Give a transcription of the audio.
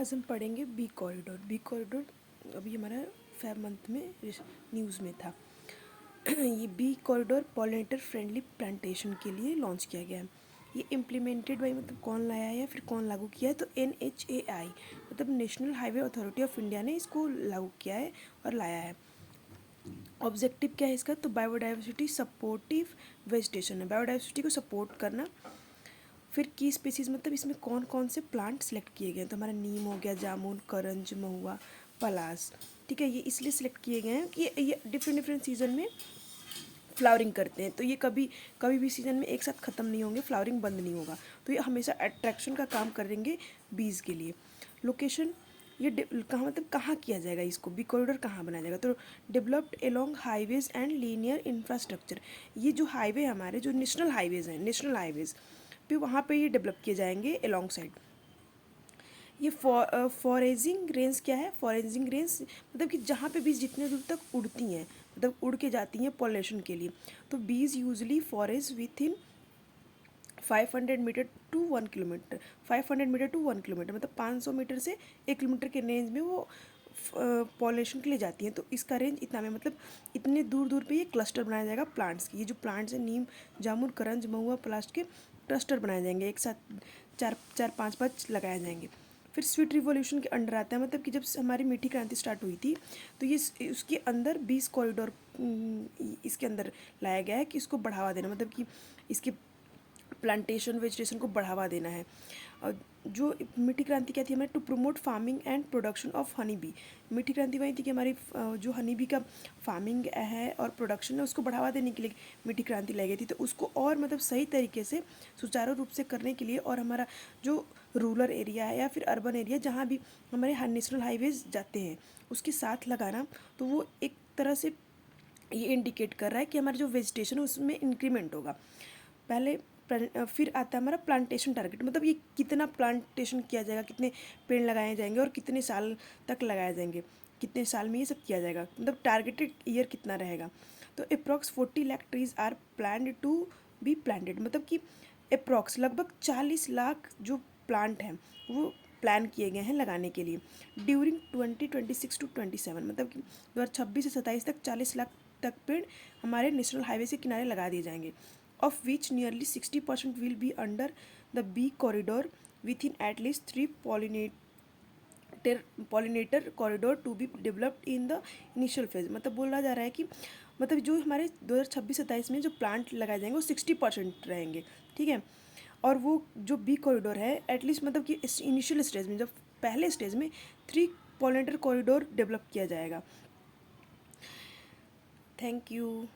आज हम पढ़ेंगे बी कॉरिडोर। बी कॉरिडोर अभी हमारा फेब मंथ में न्यूज़ में था। ये bee corridor pollinator friendly plantation के लिए लॉन्च किया गया है। ये इम्प्लीमेंटेड बाई मतलब कौन लाया है या फिर कौन लागू किया है, तो NHAI मतलब national highway authority of India ने इसको लागू किया है और लाया है। ऑब्जेक्टिव क्या है इसका, तो बायोडाइवर्सिटी सपोर्टिव वेजिटेशन है, बायोडाइवर्सिटी को सपोर्ट करना। फिर की स्पीसीज़ मतलब इसमें कौन कौन से प्लांट सेलेक्ट किए गए हैं, तो हमारा नीम हो गया, जामुन, करंज, महुआ, पलास। ठीक है, ये इसलिए सिलेक्ट किए गए हैं कि ये डिफरेंट डिफरेंट सीजन में फ्लावरिंग करते हैं, तो ये कभी कभी भी सीजन में एक साथ ख़त्म नहीं होंगे, फ्लावरिंग बंद नहीं होगा, तो ये हमेशा अट्रैक्शन का काम करेंगे बीज के लिए। लोकेशन ये कहाँ मतलब कहाँ किया जाएगा, इसको बी कॉरिडोर कहाँ बनाया जाएगा, तो developed along highways and linear infrastructure. ये जो हाईवे हमारे जो नेशनल हाईवेज़ हैं, नेशनल हाईवेज़ पे वहाँ पे ये डेवलप किए जाएंगे एलोंग साइड। ये फॉरेजिंग रेंज क्या है, फॉरेजिंग रेंज मतलब कि जहाँ पे बीज जितने दूर तक उड़ती हैं, मतलब उड़ के जाती हैं पॉलिनेशन के लिए, तो bees usually forage within 500 metre to 1 kilometre, 500 metre to 1 kilometre मतलब 500 मीटर से 1 किलोमीटर के रेंज में वो पॉलिनेशन के लिए जाती हैं। तो इसका रेंज इतना में मतलब इतने दूर दूर पे ये क्लस्टर बनाया जाएगा प्लांट्स की। ये जो प्लांट्स हैं नीम, जामुन, करंज, महुआ, प्लास्ट के क्लस्टर बनाए जाएंगे, एक साथ चार चार पाँच पाँच लगाए जाएंगे। फिर स्वीट रिवॉल्यूशन के अंडर आता है, मतलब कि जब हमारी मीठी क्रांति स्टार्ट हुई थी तो ये उसके अंदर 20 कॉरिडोर इसके अंदर लाया गया है कि इसको बढ़ावा देना, मतलब कि इसके प्लांटेशन वेजिटेशन को बढ़ावा देना है। और जो मीठी क्रांति क्या थी हमारे, to promote farming and production of honey bee. मीठी क्रांति वही थी कि हमारी जो हनी बी का फार्मिंग है और प्रोडक्शन है उसको बढ़ावा देने के लिए मीठी क्रांति लाई गई थी। तो उसको और मतलब सही तरीके से सुचारू रूप से करने के लिए, और हमारा जो रूरल एरिया है या फिर अर्बन एरिया जहाँ भी हमारे नेशनल हाईवेज जाते हैं उसके साथ लगाना, तो वो एक तरह से ये इंडिकेट कर रहा है कि हमारा जो वेजिटेशन है उसमें इंक्रीमेंट होगा। पहले फिर आता है हमारा प्लांटेशन टारगेट, मतलब ये कितना प्लांटेशन किया जाएगा, कितने पेड़ लगाए जाएंगे और कितने साल तक लगाए जाएंगे, कितने साल में ये सब किया जाएगा, मतलब टारगेटेड ईयर कितना रहेगा। तो approx 40 lakh trees are planned to be planted, मतलब कि अप्रॉक्स लगभग 40 लाख जो प्लांट हैं वो प्लान किए गए हैं लगाने के लिए ड्यूरिंग 2026 टू 27, मतलब कि 2026 से 27 तक 40 लाख तक पेड़ हमारे नेशनल हाईवे से किनारे लगा दिए जाएंगे, of which nearly 60% will be under the bee corridor within at least 3 pollinator corridor to be developed in the initial phase। मतलब बोला जा रहा है कि मतलब जो हमारे 2026-27 में जो प्लांट लगाए जाएंगे वो 60% रहेंगे, ठीक है। और वो जो बी कॉरिडोर है एटलीस्ट मतलब कि इनिशियल स्टेज में, जब पहले स्टेज में 3 पॉलिनेटर कॉरिडोर डेवलप किया जाएगा। Thank you.